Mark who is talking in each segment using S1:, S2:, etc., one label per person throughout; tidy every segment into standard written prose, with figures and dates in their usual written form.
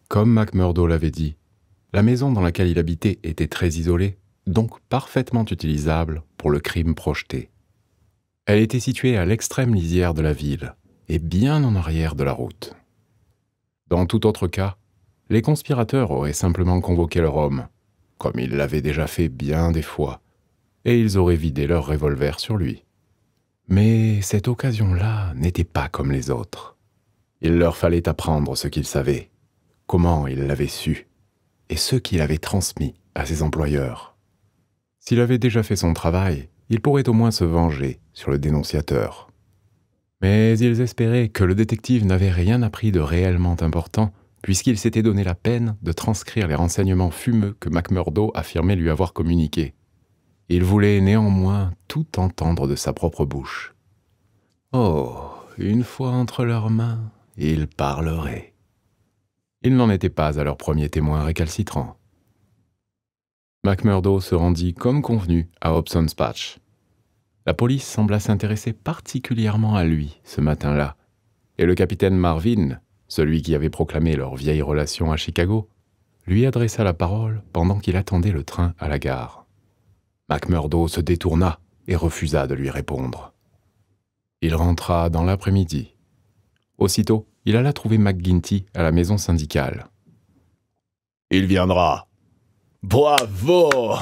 S1: Comme McMurdo l'avait dit, la maison dans laquelle il habitait était très isolée, donc parfaitement utilisable pour le crime projeté. Elle était située à l'extrême lisière de la ville et bien en arrière de la route. Dans tout autre cas, les conspirateurs auraient simplement convoqué leur homme, comme ils l'avaient déjà fait bien des fois, et ils auraient vidé leur revolver sur lui. Mais cette occasion-là n'était pas comme les autres. Il leur fallait apprendre ce qu'ils savaient, comment ils l'avaient su, et ce qu'il avait transmis à ses employeurs. S'il avait déjà fait son travail, il pourrait au moins se venger sur le dénonciateur. Mais ils espéraient que le détective n'avait rien appris de réellement important, puisqu'il s'était donné la peine de transcrire les renseignements fumeux que McMurdo affirmait lui avoir communiqués. Il voulait néanmoins tout entendre de sa propre bouche. Oh, une fois entre leurs mains, ils parleraient. Ils n'en étaient pas à leur premier témoin récalcitrant. McMurdo se rendit comme convenu à Hobson's Patch. La police sembla s'intéresser particulièrement à lui ce matin-là, et le capitaine Marvin, celui qui avait proclamé leur vieille relation à Chicago, lui adressa la parole pendant qu'il attendait le train à la gare. McMurdo se détourna et refusa de lui répondre. Il rentra dans l'après-midi. Aussitôt, il alla trouver McGinty à la maison syndicale.
S2: « Il viendra. »« Bravo !»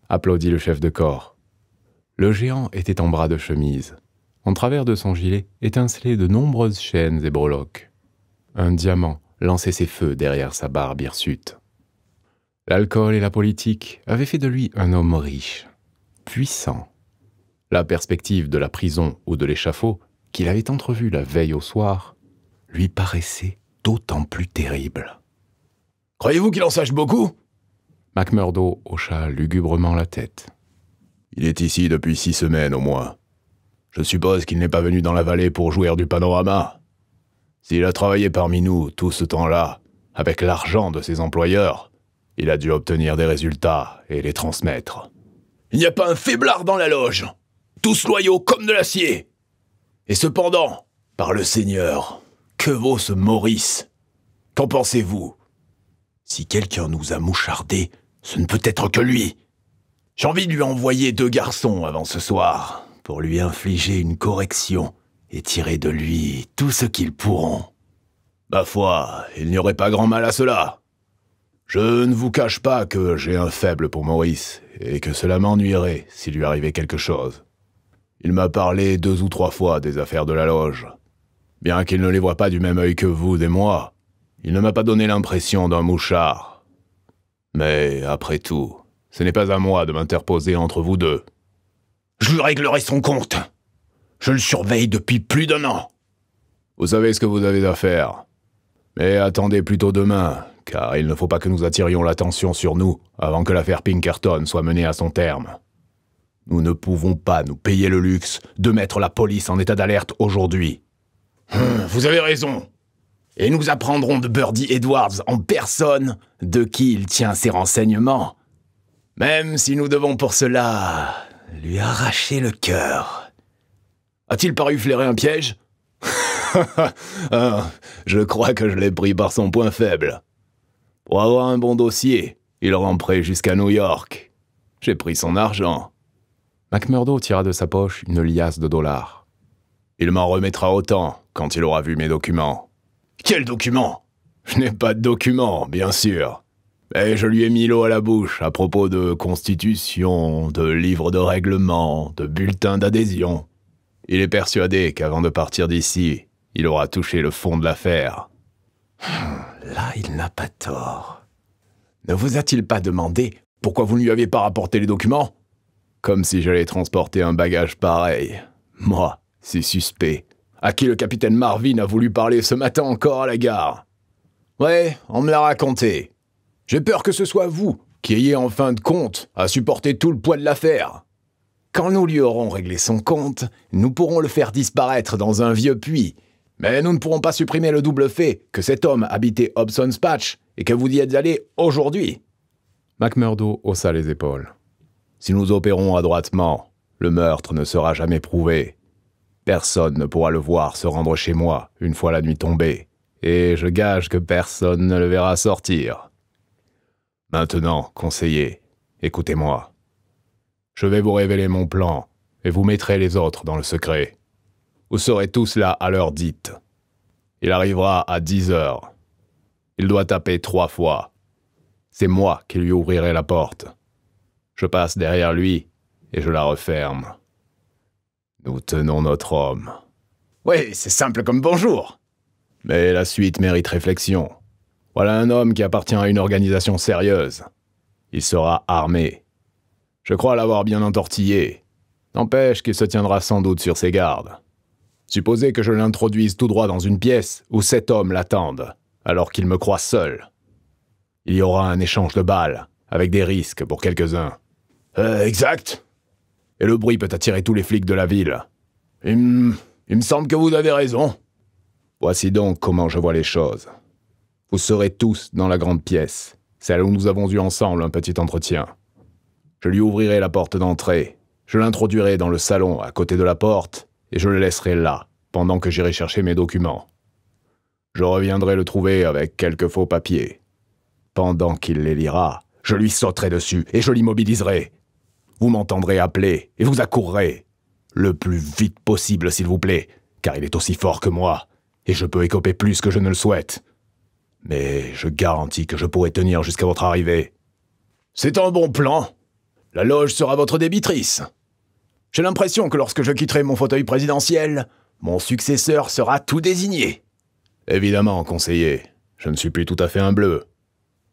S1: applaudit le chef de corps. Le géant était en bras de chemise. En travers de son gilet étincelaient de nombreuses chaînes et breloques. Un diamant lançait ses feux derrière sa barbe hirsute. L'alcool et la politique avaient fait de lui un homme riche, puissant. La perspective de la prison ou de l'échafaud, qu'il avait entrevue la veille au soir, lui paraissait d'autant plus terrible.
S2: « Croyez-vous qu'il en sache beaucoup ?»
S1: McMurdo hocha lugubrement la tête.
S2: « Il est ici depuis 6 semaines au moins. Je suppose qu'il n'est pas venu dans la vallée pour jouir du panorama. S'il a travaillé parmi nous tout ce temps-là, avec l'argent de ses employeurs, il a dû obtenir des résultats et les transmettre. Il n'y a pas un faiblard dans la loge, tous loyaux comme de l'acier. Et cependant, par le Seigneur, que vaut ce Maurice? Qu'en pensez-vous? Si quelqu'un nous a mouchardés, ce ne peut être que lui. J'ai envie de lui envoyer 2 garçons avant ce soir, pour lui infliger une correction et tirer de lui tout ce qu'ils pourront. Ma foi, il n'y aurait pas grand mal à cela. Je ne vous cache pas que j'ai un faible pour Maurice, et que cela m'ennuierait s'il lui arrivait quelque chose. Il m'a parlé 2 ou 3 fois des affaires de la loge. Bien qu'il ne les voie pas du même œil que vous et moi, il ne m'a pas donné l'impression d'un mouchard. Mais après tout, ce n'est pas à moi de m'interposer entre vous deux. Je lui réglerai son compte. Je le surveille depuis plus d'1 an. Vous savez ce que vous avez à faire. Mais attendez plutôt demain, car il ne faut pas que nous attirions l'attention sur nous avant que l'affaire Pinkerton soit menée à son terme. Nous ne pouvons pas nous payer le luxe de mettre la police en état d'alerte aujourd'hui. Vous avez raison. Et nous apprendrons de Birdie Edwards en personne de qui il tient ses renseignements. Même si nous devons pour cela lui arracher le cœur. A-t-il paru flairer un piège? Je crois que je l'ai pris par son point faible. Pour avoir un bon dossier, il ramperait jusqu'à New York. J'ai pris son argent.
S1: McMurdo tira de sa poche une liasse de $.
S2: Il m'en remettra autant quand il aura vu mes documents. Quels documents? Je n'ai pas de documents, bien sûr. Mais je lui ai mis l'eau à la bouche à propos de constitution, de livres de règlement, de bulletins d'adhésion. Il est persuadé qu'avant de partir d'ici, il aura touché le fond de l'affaire. Là, il n'a pas tort. Ne vous a-t-il pas demandé pourquoi vous ne lui avez pas rapporté les documents? Comme si j'allais transporter un bagage pareil. Moi, c'est suspect. À qui le capitaine Marvin a voulu parler ce matin encore à la gare? Ouais, on me l'a raconté. J'ai peur que ce soit vous qui ayez en fin de compte à supporter tout le poids de l'affaire. Quand nous lui aurons réglé son compte, nous pourrons le faire disparaître dans un vieux puits. Mais nous ne pourrons pas supprimer le double fait que cet homme habitait Hobson's Patch et que vous y êtes allé aujourd'hui.
S1: McMurdo haussa les épaules.
S2: Si nous opérons adroitement, le meurtre ne sera jamais prouvé. Personne ne pourra le voir se rendre chez moi une fois la nuit tombée, et je gage que personne ne le verra sortir. Maintenant, conseiller, écoutez-moi. Je vais vous révéler mon plan, et vous mettrez les autres dans le secret. Vous serez tous là à l'heure dite. Il arrivera à 10 heures. Il doit taper 3 fois. C'est moi qui lui ouvrirai la porte. Je passe derrière lui, et je la referme. Nous tenons notre homme.
S3: Oui, c'est simple comme bonjour.
S2: Mais la suite mérite réflexion. Voilà un homme qui appartient à une organisation sérieuse. Il sera armé. Je crois l'avoir bien entortillé. N'empêche qu'il se tiendra sans doute sur ses gardes. Supposez que je l'introduise tout droit dans une pièce où 7 hommes l'attendent, alors qu'il me croit seul. Il y aura un échange de balles, avec des risques pour quelques-uns.
S3: Exact.
S2: Et le bruit peut attirer tous les flics de la ville.
S3: Il me semble que vous avez raison.
S2: Voici donc comment je vois les choses. Vous serez tous dans la grande pièce, celle où nous avons eu ensemble un petit entretien. Je lui ouvrirai la porte d'entrée, je l'introduirai dans le salon à côté de la porte, et je le laisserai là, pendant que j'irai chercher mes documents. Je reviendrai le trouver avec quelques faux papiers. Pendant qu'il les lira, je lui sauterai dessus et je l'immobiliserai. Vous m'entendrez appeler et vous accourrez. Le plus vite possible, s'il vous plaît, car il est aussi fort que moi, et je peux écoper plus que je ne le souhaite. Mais je garantis que je pourrai tenir jusqu'à votre arrivée.
S3: C'est un bon plan. La loge sera votre débitrice. J'ai l'impression que lorsque je quitterai mon fauteuil présidentiel, mon successeur sera tout désigné.
S2: Évidemment, conseiller, je ne suis plus tout à fait un bleu,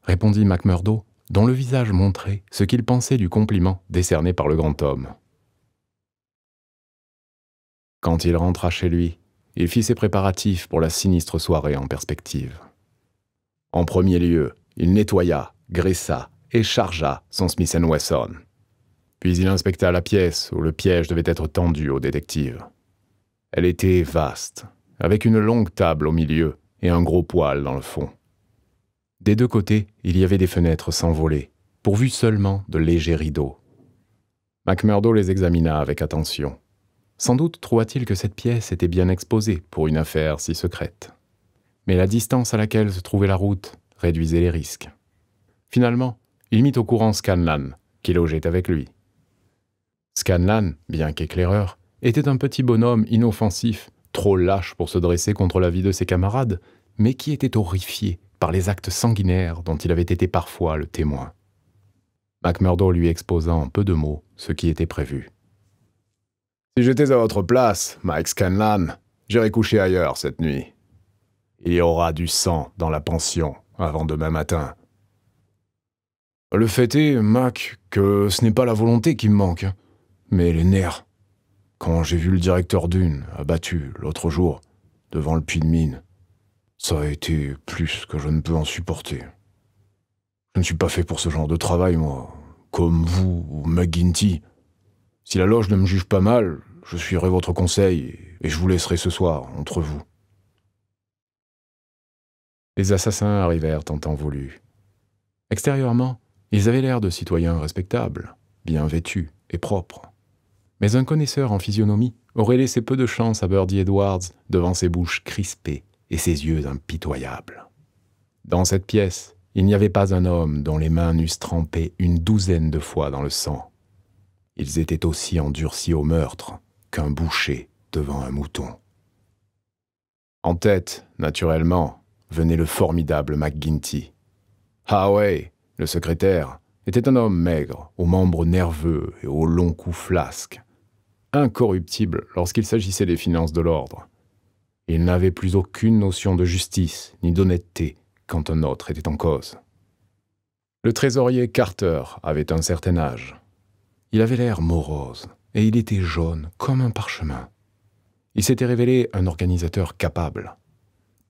S1: répondit McMurdo, dont le visage montrait ce qu'il pensait du compliment décerné par le grand homme. Quand il rentra chez lui, il fit ses préparatifs pour la sinistre soirée en perspective. En premier lieu, il nettoya, graissa et chargea son Smith & Wesson. Puis il inspecta la pièce où le piège devait être tendu au détective. Elle était vaste, avec une longue table au milieu et un gros poêle dans le fond. Des deux côtés, il y avait des fenêtres sans volets, pourvues seulement de légers rideaux. McMurdo les examina avec attention. Sans doute trouva-t-il que cette pièce était bien exposée pour une affaire si secrète. Mais la distance à laquelle se trouvait la route réduisait les risques. Finalement, il mit au courant Scanlan, qui logeait avec lui. Scanlan, bien qu'éclaireur, était un petit bonhomme inoffensif, trop lâche pour se dresser contre la vie de ses camarades, mais qui était horrifié par les actes sanguinaires dont il avait été parfois le témoin. McMurdo lui exposa en peu de mots ce qui était prévu.
S2: « Si j'étais à votre place, Mike Scanlan, j'irais coucher ailleurs cette nuit. Il y aura du sang dans la pension avant demain matin. »
S1: Le fait est, Mac, que ce n'est pas la volonté qui me manque, mais les nerfs. Quand j'ai vu le directeur Dune abattu l'autre jour devant le puits de mine, ça a été plus que je ne peux en supporter. Je ne suis pas fait pour ce genre de travail, moi, comme vous ou McGuinty. Si la loge ne me juge pas mal, je suivrai votre conseil et je vous laisserai ce soir entre vous. Les assassins arrivèrent en temps voulu. Extérieurement, ils avaient l'air de citoyens respectables, bien vêtus et propres. Mais un connaisseur en physionomie aurait laissé peu de chance à Birdie Edwards devant ses bouches crispées et ses yeux impitoyables. Dans cette pièce, il n'y avait pas un homme dont les mains n'eussent trempé une douzaine de fois dans le sang. Ils étaient aussi endurcis au meurtre qu'un boucher devant un mouton. En tête, naturellement, venait le formidable McGuinty. Harvey, le secrétaire, était un homme maigre, aux membres nerveux et au long cou flasque, incorruptible lorsqu'il s'agissait des finances de l'ordre. Il n'avait plus aucune notion de justice ni d'honnêteté quand un autre était en cause. Le trésorier Carter avait un certain âge. Il avait l'air morose et il était jaune comme un parchemin. Il s'était révélé un organisateur capable.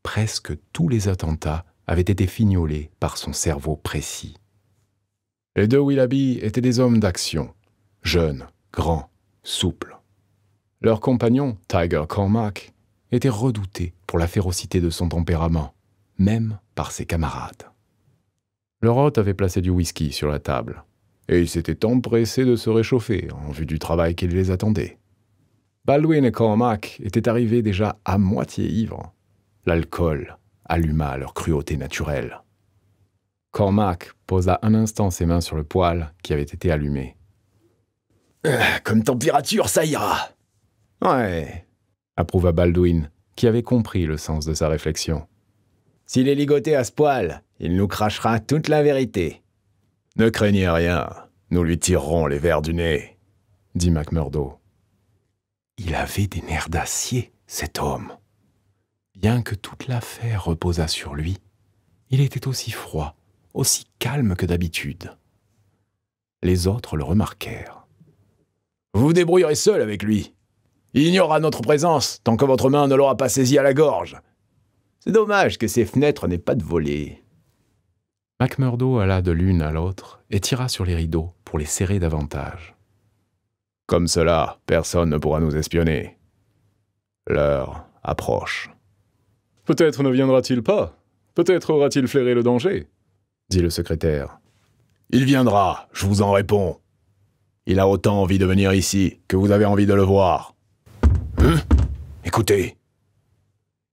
S1: Presque tous les attentats avaient été fignolés par son cerveau précis. Les deux Willoughby étaient des hommes d'action, jeunes, grands, souples. Leur compagnon, Tiger Cormac, était redouté pour la férocité de son tempérament, même par ses camarades. Leur hôte avait placé du whisky sur la table, et ils s'étaient empressés de se réchauffer en vue du travail qui les attendait. Baldwin et Cormac étaient arrivés déjà à moitié ivres. L'alcool alluma leur cruauté naturelle. Cormac posa un instant ses mains sur le poêle qui avait été allumé.
S3: Comme température, ça ira.
S1: Ouais, approuva Baldwin, qui avait compris le sens de sa réflexion.
S3: S'il est ligoté à ce poil, il nous crachera toute la vérité.
S2: Ne craignez rien, nous lui tirerons les vers du nez,
S1: dit McMurdo. Il avait des nerfs d'acier, cet homme. Bien que toute l'affaire reposât sur lui, il était aussi froid, aussi calme que d'habitude. Les autres le remarquèrent.
S3: Vous vous débrouillerez seul avec lui. Il ignorera notre présence tant que votre main ne l'aura pas saisi à la gorge. C'est dommage que ces fenêtres n'aient pas de volets.
S1: McMurdo alla de l'une à l'autre et tira sur les rideaux pour les serrer davantage.
S2: Comme cela, personne ne pourra nous espionner. L'heure approche.
S1: Peut-être ne viendra-t-il pas. Peut-être aura-t-il flairé le danger, dit le secrétaire.
S2: Il viendra, je vous en réponds. Il a autant envie de venir ici que vous avez envie de le voir.
S3: Écoutez.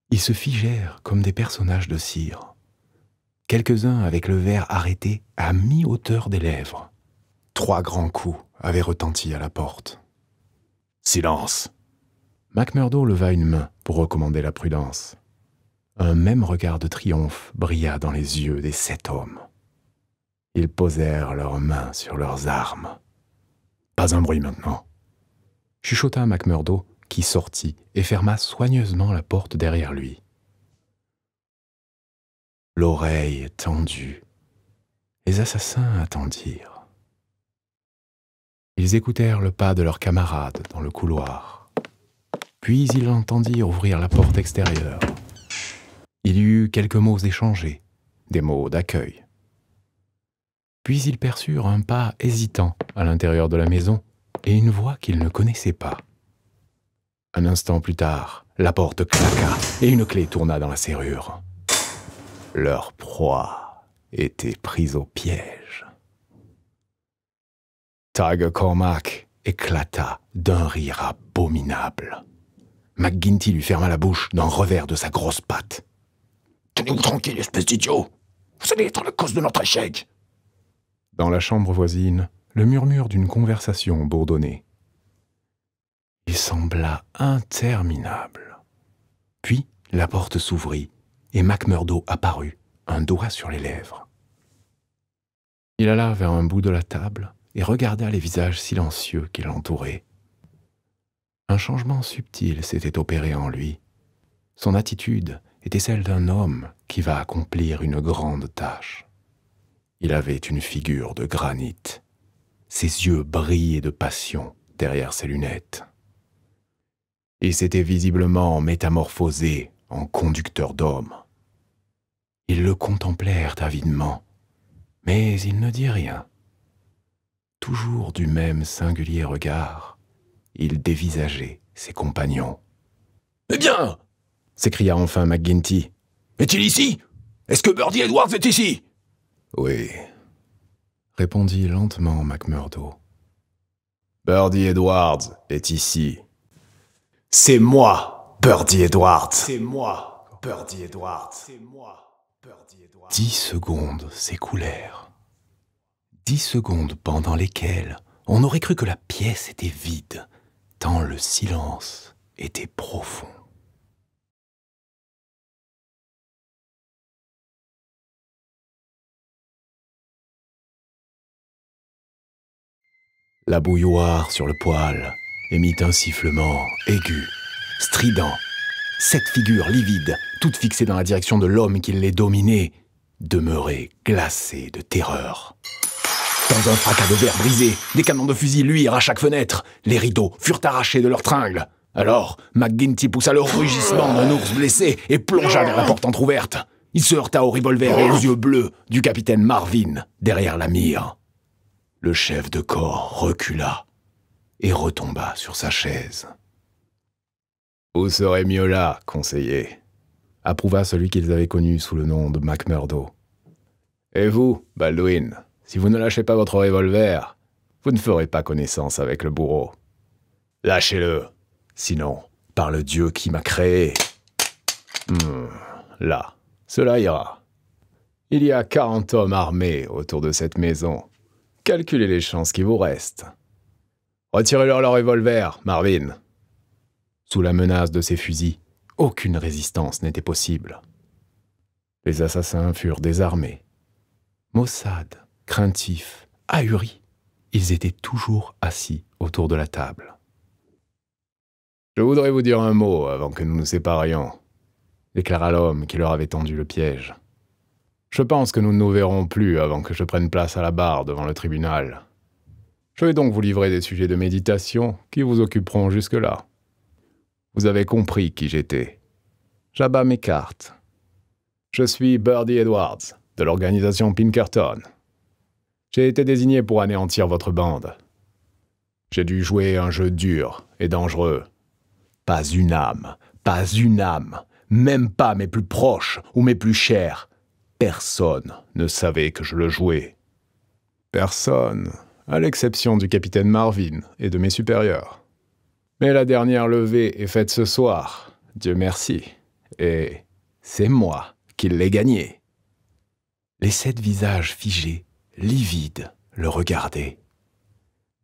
S1: Ils se figèrent comme des personnages de cire. Quelques-uns avec le verre arrêté à mi-hauteur des lèvres. 3 grands coups avaient retenti à la porte.
S2: Silence.
S1: McMurdo leva une main pour recommander la prudence. Un même regard de triomphe brilla dans les yeux des 7 hommes. Ils posèrent leurs mains sur leurs armes. Pas un bruit maintenant, chuchota McMurdo, qui sortit et ferma soigneusement la porte derrière lui. L'oreille tendue, les assassins attendirent. Ils écoutèrent le pas de leurs camarades dans le couloir. Puis ils entendirent ouvrir la porte extérieure. Il y eut quelques mots échangés, des mots d'accueil. Puis ils perçurent un pas hésitant à l'intérieur de la maison et une voix qu'ils ne connaissaient pas. Un instant plus tard, la porte claqua et une clé tourna dans la serrure. Leur proie était prise au piège. Tiger Cormac éclata d'un rire abominable. McGinty lui ferma la bouche d'un revers de sa grosse patte.
S3: « Tenez-vous tranquille, espèce d'idiot. Vous allez être la cause de notre échec. »
S1: Dans la chambre voisine, le murmure d'une conversation bourdonnait. Il sembla interminable. Puis, la porte s'ouvrit et McMurdo apparut, un doigt sur les lèvres. Il alla vers un bout de la table et regarda les visages silencieux qui l'entouraient. Un changement subtil s'était opéré en lui. Son attitude était celle d'un homme qui va accomplir une grande tâche. Il avait une figure de granit. Ses yeux brillaient de passion derrière ses lunettes. Il s'était visiblement métamorphosé en conducteur d'hommes. Ils le contemplèrent avidement, mais il ne dit rien. Toujours du même singulier regard, il dévisageait ses compagnons.
S3: « Eh bien !»
S1: s'écria enfin McGinty.
S3: « Est-il ici? Est-ce que Birdie Edwards est ici ?» ?»«
S2: Oui, »
S1: répondit lentement McMurdo.
S2: « Birdie Edwards est ici. »«
S3: C'est moi, Birdie Edwards. »«
S2: C'est moi, Birdie Edwards. »« C'est moi, Birdie Edwards. »
S1: 10 secondes s'écoulèrent. 10 secondes pendant lesquelles on aurait cru que la pièce était vide, tant le silence était profond. La bouilloire sur le poêle émit un sifflement aigu, strident. 7 figures livides, toutes fixées dans la direction de l'homme qui les dominait, demeuraient glacées de terreur.
S3: Dans un fracas de verre brisé, des canons de fusil luirent à chaque fenêtre. Les rideaux furent arrachés de leurs tringles. Alors, McGinty poussa le rugissement d'un ours blessé et plongea vers la porte entr'ouverte. Il se heurta au revolver et aux yeux bleus du capitaine Marvin derrière la mire. Le chef de corps recula et retomba sur sa chaise.
S2: « Vous serez mieux là, conseiller, »
S1: approuva celui qu'ils avaient connu sous le nom de McMurdo.
S2: « Et vous, Baldwin, si vous ne lâchez pas votre revolver, vous ne ferez pas connaissance avec le bourreau. Lâchez-le, sinon, par le Dieu qui m'a créé. Là, Cela ira. Il y a 40 hommes armés autour de cette maison. Calculez les chances qui vous restent. Retirez-leur leur revolver, Marvin. » Sous la menace de ces fusils, aucune résistance n'était possible. Les assassins furent désarmés. Maussade, craintifs, ahuris, ils étaient toujours assis autour de la table. « Je voudrais vous dire un mot avant que nous nous séparions, » déclara l'homme qui leur avait tendu le piège. « Je pense que nous ne nous verrons plus avant que je prenne place à la barre devant le tribunal. Je vais donc vous livrer des sujets de méditation qui vous occuperont jusque-là. Vous avez compris qui j'étais. J'abats mes cartes. Je suis Birdie Edwards, de l'organisation Pinkerton. J'ai été désigné pour anéantir votre bande. J'ai dû jouer un jeu dur et dangereux. Pas une âme, même pas mes plus proches ou mes plus chers. Personne ne savait que je le jouais. Personne, à l'exception du capitaine Marvin et de mes supérieurs. Mais la dernière levée est faite ce soir, Dieu merci, et c'est moi qui l'ai gagnée. » Les 7 visages figés, livides, le regardaient.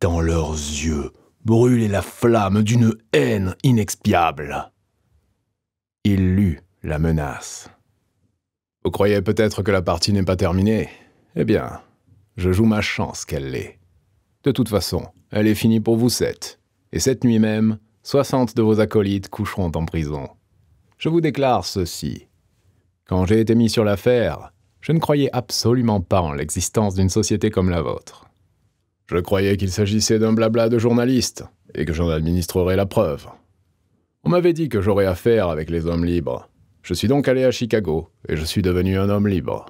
S2: Dans leurs yeux brûlait la flamme d'une haine inexpiable. Il lut la menace. « Vous croyez peut-être que la partie n'est pas terminée? Eh bien, je joue ma chance qu'elle l'est. De toute façon, elle est finie pour vous 7. Et cette nuit même, 60 de vos acolytes coucheront en prison. Je vous déclare ceci. Quand j'ai été mis sur l'affaire, je ne croyais absolument pas en l'existence d'une société comme la vôtre. Je croyais qu'il s'agissait d'un blabla de journaliste, et que j'en administrerais la preuve. On m'avait dit que j'aurais affaire avec les hommes libres. Je suis donc allé à Chicago, et je suis devenu un homme libre.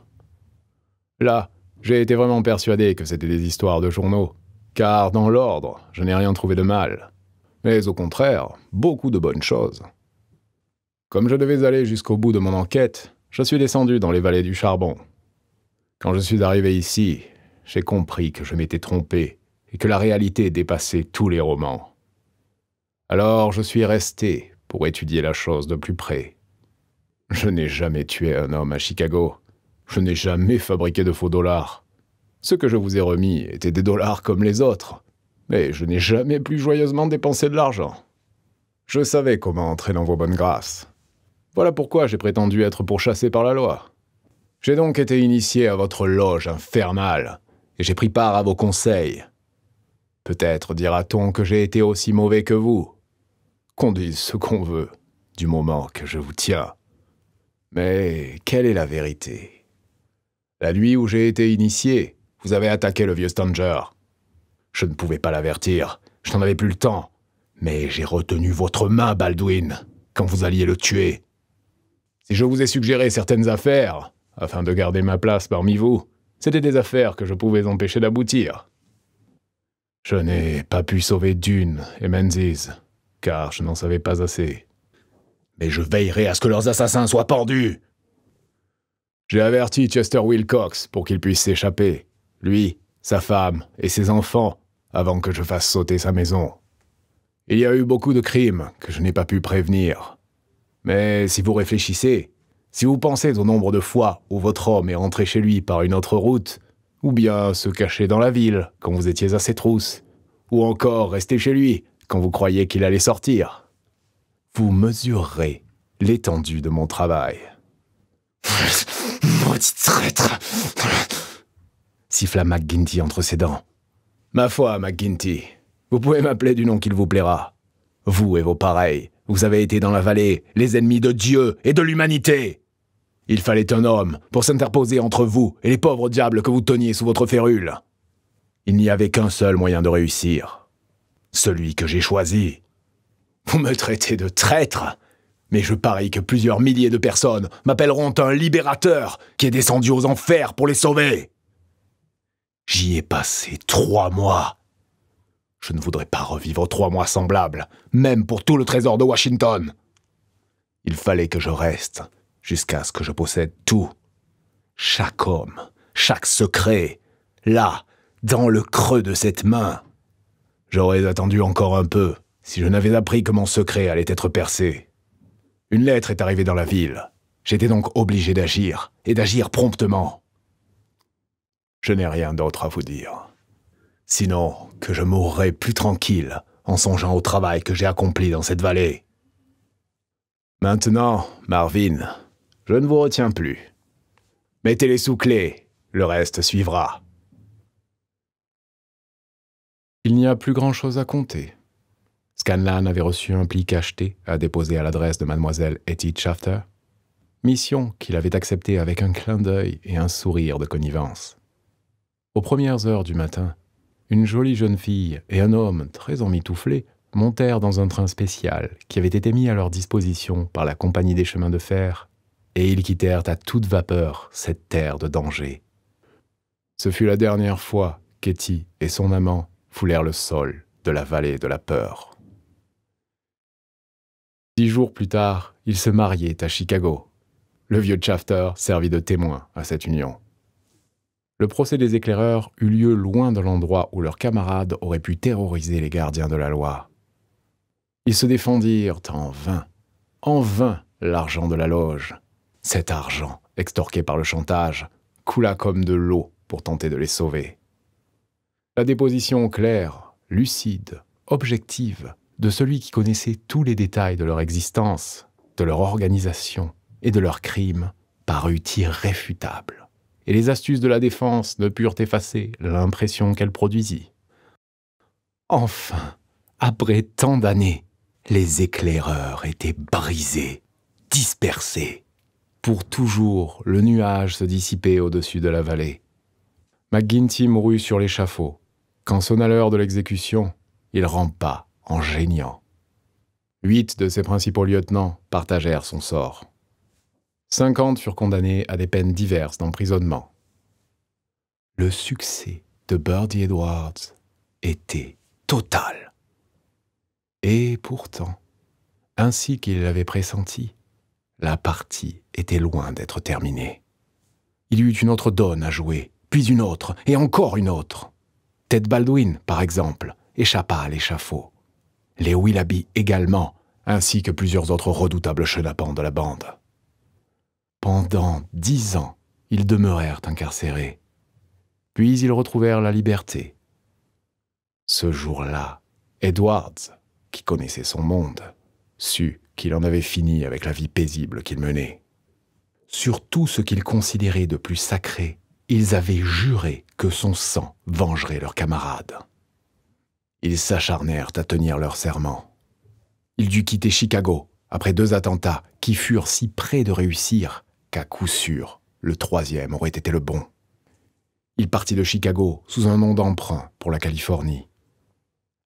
S2: Là, j'ai été vraiment persuadé que c'était des histoires de journaux, car dans l'ordre, je n'ai rien trouvé de mal. Mais au contraire, beaucoup de bonnes choses. Comme je devais aller jusqu'au bout de mon enquête, je suis descendu dans les vallées du charbon. Quand je suis arrivé ici, j'ai compris que je m'étais trompé et que la réalité dépassait tous les romans. Alors je suis resté pour étudier la chose de plus près. Je n'ai jamais tué un homme à Chicago. Je n'ai jamais fabriqué de faux dollars. Ce que je vous ai remis étaient des dollars comme les autres, mais je n'ai jamais plus joyeusement dépensé de l'argent. Je savais comment entrer dans vos bonnes grâces. Voilà pourquoi j'ai prétendu être pourchassé par la loi. J'ai donc été initié à votre loge infernale, et j'ai pris part à vos conseils. Peut-être dira-t-on que j'ai été aussi mauvais que vous. Qu'on dise ce qu'on veut, du moment que je vous tiens. Mais quelle est la vérité? La nuit où j'ai été initié, vous avez attaqué le vieux Stanger. Je ne pouvais pas l'avertir, je n'en avais plus le temps, mais j'ai retenu votre main, Baldwin, quand vous alliez le tuer. Si je vous ai suggéré certaines affaires, afin de garder ma place parmi vous, c'était des affaires que je pouvais empêcher d'aboutir. Je n'ai pas pu sauver Dune et Menzies, car je n'en savais pas assez. Mais je veillerai à ce que leurs assassins soient pendus. J'ai averti Chester Wilcox pour qu'il puisse s'échapper, lui, sa femme et ses enfants, avant que je fasse sauter sa maison. Il y a eu beaucoup de crimes que je n'ai pas pu prévenir. Mais si vous réfléchissez, si vous pensez au nombre de fois où votre homme est rentré chez lui par une autre route, ou bien se cacher dans la ville quand vous étiez à ses trousses, ou encore rester chez lui quand vous croyiez qu'il allait sortir, vous mesurerez l'étendue de mon travail. Maudit traître! Siffla McGinty entre ses dents. Ma foi, McGinty, vous pouvez m'appeler du nom qu'il vous plaira. Vous et vos pareils, vous avez été dans la vallée les ennemis de Dieu et de l'humanité. Il fallait un homme pour s'interposer entre vous et les pauvres diables que vous teniez sous votre férule. Il n'y avait qu'un seul moyen de réussir. Celui que j'ai choisi. Vous me traitez de traître, mais je parie que plusieurs milliers de personnes m'appelleront un libérateur qui est descendu aux enfers pour les sauver. J'y ai passé 3 mois. Je ne voudrais pas revivre 3 mois semblables, même pour tout le trésor de Washington. Il fallait que je reste jusqu'à ce que je possède tout. Chaque homme, chaque secret, là, dans le creux de cette main. J'aurais attendu encore un peu, si je n'avais appris que mon secret allait être percé. Une lettre est arrivée dans la ville.
S3: J'étais donc obligé d'agir, et d'agir promptement. Je n'ai rien d'autre à vous dire. Sinon que je mourrai plus tranquille en songeant au travail que j'ai accompli dans cette vallée. Maintenant, Marvin, je ne vous retiens plus. Mettez-les sous clé, le reste suivra.
S1: Il n'y a plus grand-chose à compter. Scanlan avait reçu un pli cacheté à déposer à l'adresse de mademoiselle Etty Shafter, mission qu'il avait acceptée avec un clin d'œil et un sourire de connivence. Aux premières heures du matin, une jolie jeune fille et un homme très emmitouflé montèrent dans un train spécial qui avait été mis à leur disposition par la Compagnie des chemins de fer, et ils quittèrent à toute vapeur cette terre de danger. Ce fut la dernière fois qu'Etty et son amant foulèrent le sol de la vallée de la peur. 10 jours plus tard, ils se mariaient à Chicago. Le vieux Shafter servit de témoin à cette union. Le procès des éclaireurs eut lieu loin de l'endroit où leurs camarades auraient pu terroriser les gardiens de la loi. Ils se défendirent en vain l'argent de la loge. Cet argent, extorqué par le chantage, coula comme de l'eau pour tenter de les sauver. La déposition claire, lucide, objective, de celui qui connaissait tous les détails de leur existence, de leur organisation et de leurs crimes, parut irréfutable, et les astuces de la défense ne purent effacer l'impression qu'elle produisit. Enfin, après tant d'années, les éclaireurs étaient brisés, dispersés. Pour toujours, le nuage se dissipait au-dessus de la vallée. McGinty mourut sur l'échafaud. Quand sonna l'heure de l'exécution, il rampa en geignant. 8 de ses principaux lieutenants partagèrent son sort. 50 furent condamnés à des peines diverses d'emprisonnement. Le succès de Birdie Edwards était total. Et pourtant, ainsi qu'il l'avait pressenti, la partie était loin d'être terminée. Il y eut une autre donne à jouer, puis une autre, et encore une autre. Ted Baldwin, par exemple, échappa à l'échafaud. Les Willoughby également, ainsi que plusieurs autres redoutables chenapans de la bande. Pendant 10 ans, ils demeurèrent incarcérés. Puis ils retrouvèrent la liberté. Ce jour-là, Edwards, qui connaissait son monde, sut qu'il en avait fini avec la vie paisible qu'il menait. Sur tout ce qu'ils considéraient de plus sacré, ils avaient juré que son sang vengerait leurs camarades. Ils s'acharnèrent à tenir leur serment. Il dut quitter Chicago après 2 attentats qui furent si près de réussir qu'à coup sûr, le 3e aurait été le bon. Il partit de Chicago sous un nom d'emprunt pour la Californie.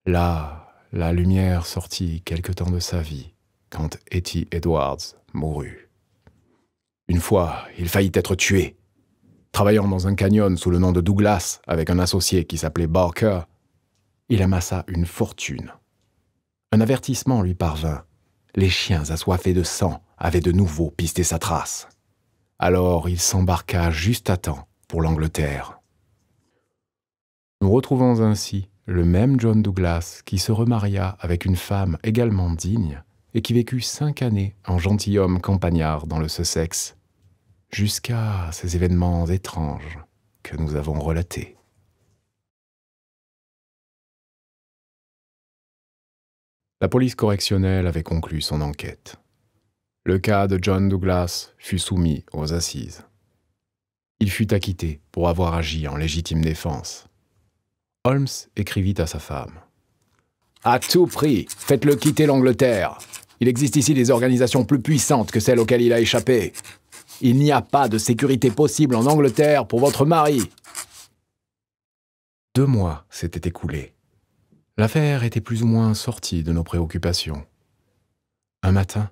S1: Là, la lumière sortit quelque temps de sa vie quand Etty Edwards mourut. Une fois, il faillit être tué. Travaillant dans un canyon sous le nom de Douglas avec un associé qui s'appelait Barker, il amassa une fortune. Un avertissement lui parvint. Les chiens assoiffés de sang avaient de nouveau pisté sa trace. Alors il s'embarqua juste à temps pour l'Angleterre. Nous retrouvons ainsi le même John Douglas qui se remaria avec une femme également digne et qui vécut 5 années en gentilhomme campagnard dans le Sussex, jusqu'à ces événements étranges que nous avons relatés. La police correctionnelle avait conclu son enquête. Le cas de John Douglas fut soumis aux assises. Il fut acquitté pour avoir agi en légitime défense. Holmes écrivit à sa femme. « À tout prix, faites-le quitter l'Angleterre. Il existe ici des organisations plus puissantes que celles auxquelles il a échappé. Il n'y a pas de sécurité possible en Angleterre pour votre mari. » 2 mois s'étaient écoulés. L'affaire était plus ou moins sortie de nos préoccupations. Un matin,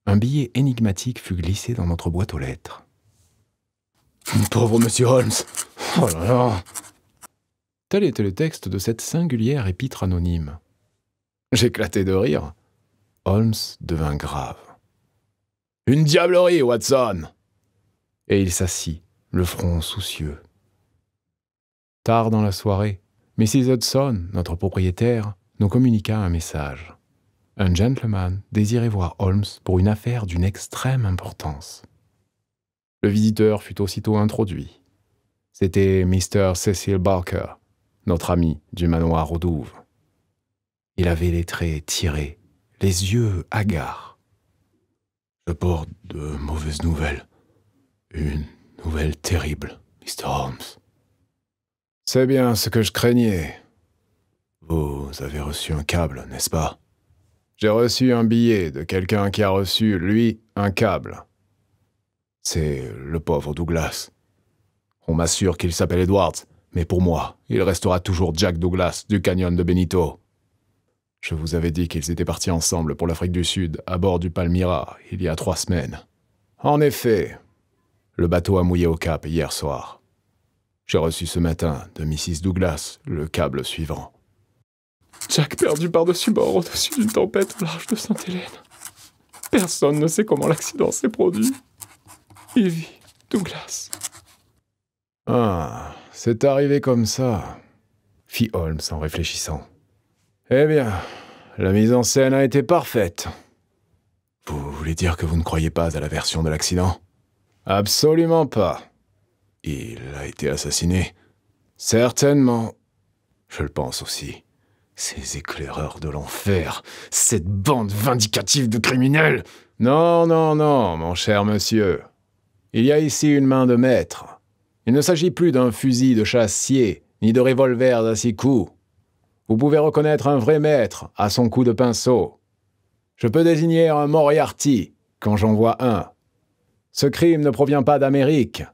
S1: un billet énigmatique fut glissé dans notre boîte aux lettres. « Pauvre monsieur Holmes! Oh là là !» Tel était le texte de cette singulière épître anonyme. J'éclatai de rire. Holmes devint grave. « Une diablerie, Watson !» Et il s'assit, le front soucieux. Tard dans la soirée, Mrs. Hudson, notre propriétaire, nous communiqua un message. Un gentleman désirait voir Holmes pour une affaire d'une extrême importance. Le visiteur fut aussitôt introduit. C'était Mr. Cecil Barker, notre ami du manoir aux Douves. Il avait les traits tirés, les yeux hagards. « Je porte de mauvaises nouvelles. Une nouvelle terrible, Mr. Holmes. »« C'est bien ce que je craignais. Vous avez reçu un câble, n'est-ce pas ? » ?»« J'ai reçu un billet de quelqu'un qui a reçu, lui, un câble. C'est le pauvre Douglas. On m'assure qu'il s'appelle Edwards, mais pour moi, il restera toujours Jack Douglas du canyon de Benito. Je vous avais dit qu'ils étaient partis ensemble pour l'Afrique du Sud, à bord du Palmyra, il y a 3 semaines. En effet, le bateau a mouillé au cap hier soir. J'ai reçu ce matin de Mrs. Douglas le câble suivant. Jack perdu par-dessus bord au-dessus d'une tempête au large de Sainte-Hélène. Personne ne sait comment l'accident s'est produit. Evie Douglas. Ah, c'est arrivé comme ça, fit Holmes en réfléchissant. Eh bien, la mise en scène a été parfaite. Vous voulez dire que vous ne croyez pas à la version de l'accident? Absolument pas. Il a été assassiné? Certainement. Je le pense aussi. Ces éclaireurs de l'enfer, cette bande vindicative de criminels. Non, non, non, mon cher monsieur. Il y a ici une main de maître. Il ne s'agit plus d'un fusil de chassier, ni de revolver à 6 coups. Vous pouvez reconnaître un vrai maître à son coup de pinceau. Je peux désigner un Moriarty quand j'en vois un. Ce crime ne provient pas d'Amérique,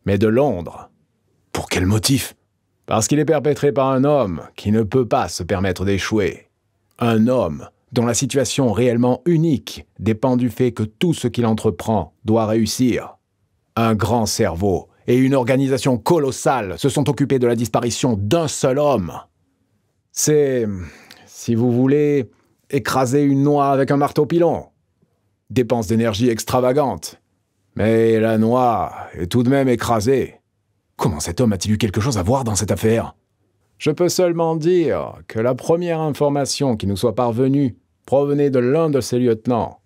S1: mais de Londres. Pour quel motif? Parce qu'il est perpétré par un homme qui ne peut pas se permettre d'échouer. Un homme dont la situation réellement unique dépend du fait que tout ce qu'il entreprend doit réussir. Un grand cerveau et une organisation colossale se sont occupés de la disparition d'un seul homme. C'est, si vous voulez, écraser une noix avec un marteau pilon. Dépense d'énergie extravagante. Mais la noix est tout de même écrasée. Comment cet homme a-t-il eu quelque chose à voir dans cette affaire? Je peux seulement dire que la première information qui nous soit parvenue provenait de l'un de ses lieutenants.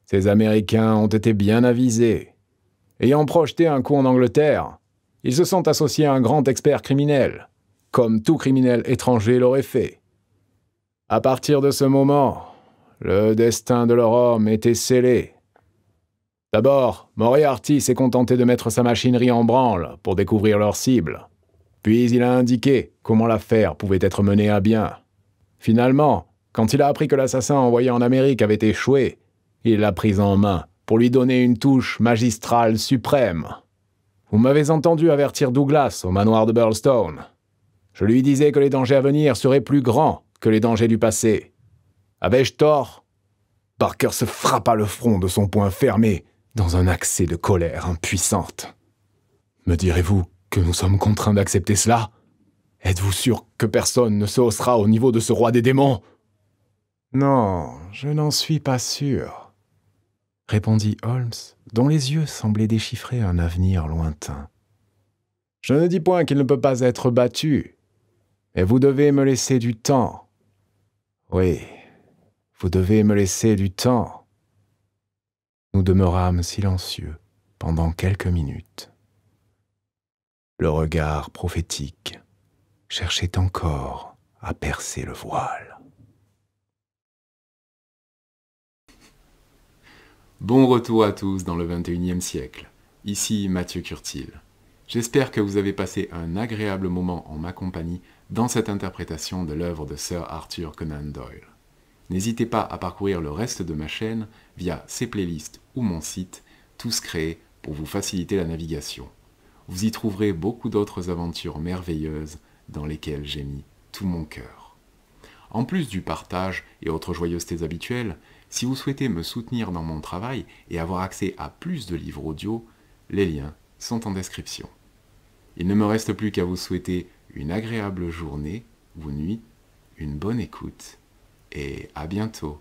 S1: Ces Américains ont été bien avisés. Ayant projeté un coup en Angleterre, ils se sont associés à un grand expert criminel, comme tout criminel étranger l'aurait fait. À partir de ce moment, le destin de leur homme était scellé. D'abord, Moriarty s'est contenté de mettre sa machinerie en branle pour découvrir leur cible. Puis il a indiqué comment l'affaire pouvait être menée à bien. Finalement, quand il a appris que l'assassin envoyé en Amérique avait échoué, il l'a pris en main pour lui donner une touche magistrale suprême. Vous m'avez entendu avertir Douglas au manoir de Burlstone. Je lui disais que les dangers à venir seraient plus grands que les dangers du passé. Avais-je tort? Barker se frappa le front de son poing fermé, dans un accès de colère impuissante. Me direz-vous que nous sommes contraints d'accepter cela? Êtes-vous sûr que personne ne se haussera au niveau de ce roi des démons? Non, je n'en suis pas sûr, répondit Holmes, dont les yeux semblaient déchiffrer un avenir lointain. Je ne dis point qu'il ne peut pas être battu, mais vous devez me laisser du temps. Oui, vous devez me laisser du temps. Nous demeurâmes silencieux pendant quelques minutes. Le regard prophétique cherchait encore à percer le voile. Bon retour à tous dans le XXIe siècle. Ici Mathieu Curtil. J'espère que vous avez passé un agréable moment en ma compagnie dans cette interprétation de l'œuvre de Sir Arthur Conan Doyle. N'hésitez pas à parcourir le reste de ma chaîne via ses playlists ou mon site, tous créés pour vous faciliter la navigation. Vous y trouverez beaucoup d'autres aventures merveilleuses dans lesquelles j'ai mis tout mon cœur. En plus du partage et autres joyeusetés habituelles, si vous souhaitez me soutenir dans mon travail et avoir accès à plus de livres audio, les liens sont en description. Il ne me reste plus qu'à vous souhaiter une agréable journée ou nuit, une bonne écoute, et à bientôt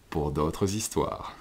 S1: pour d'autres histoires.